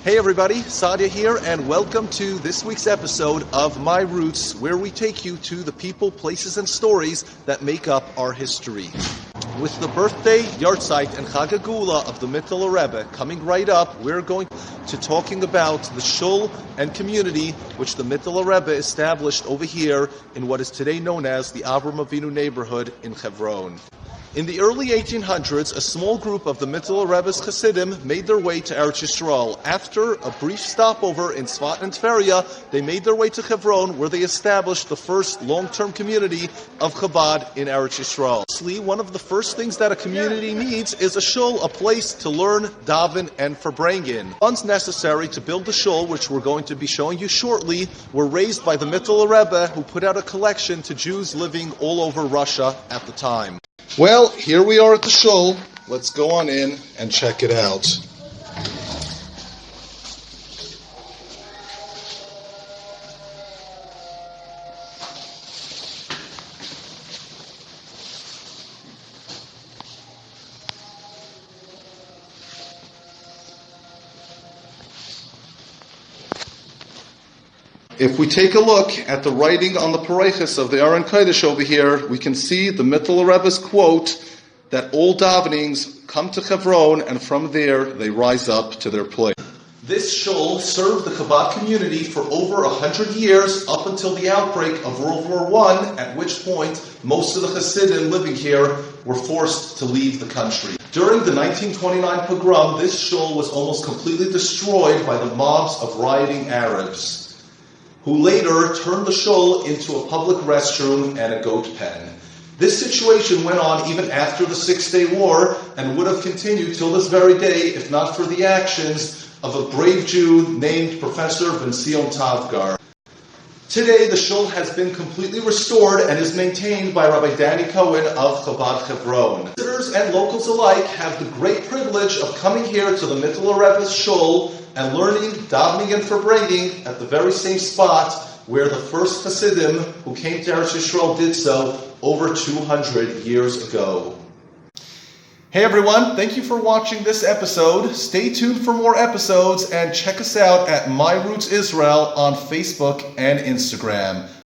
Hey everybody, Sadia here, and welcome to this week's episode of My Roots, where we take you to the people, places, and stories that make up our history. With the birthday, Yahrzeit, and Chag HaGeula of the Mittler Rebbe coming right up, we're going to talking about the shul and community which the Mittler Rebbe established over here in what is today known as the Avram Avinu neighborhood in Hebron. In the early 1800s, a small group of the Mittler Rebbe's Hasidim made their way to Eretz Yisrael. After a brief stopover in Tzfat and Tveria, they made their way to Hebron, where they established the first long-term community of Chabad in Eretz Yisrael. One of the first things that a community needs is a shul, a place to learn, daven, and farbrengen. Funds necessary to build the shul, which we're going to be showing you shortly, were raised by the Mittler Rebbe, who put out a collection to Jews living all over Russia at the time. Well, here we are at the shul. Let's go on in and check it out. If we take a look at the writing on the Pareiches of the Aron Kodesh over here, we can see the Mittler Rebbe's quote that all davenings come to Hebron and from there they rise up to their place. This shul served the Chabad community for over 100 years up until the outbreak of World War I, at which point most of the Hasidim living here were forced to leave the country. During the 1929 pogrom, this shul was almost completely destroyed by the mobs of rioting Arabs, who later turned the shul into a public restroom and a goat pen. This situation went on even after the Six-Day War and would have continued till this very day if not for the actions of a brave Jew named Professor Ben Sion Tavgar. Today, the shul has been completely restored and is maintained by Rabbi Danny Cohen of Chabad Hebron. Visitors and locals alike have the great privilege of coming here to the Mittler Rebbe's shul and learning, davening, and farbrengen at the very same spot where the first Hasidim who came to Eretz Yisrael did so over 200 years ago. Hey everyone, thank you for watching this episode. Stay tuned for more episodes and check us out at My Roots Israel on Facebook and Instagram.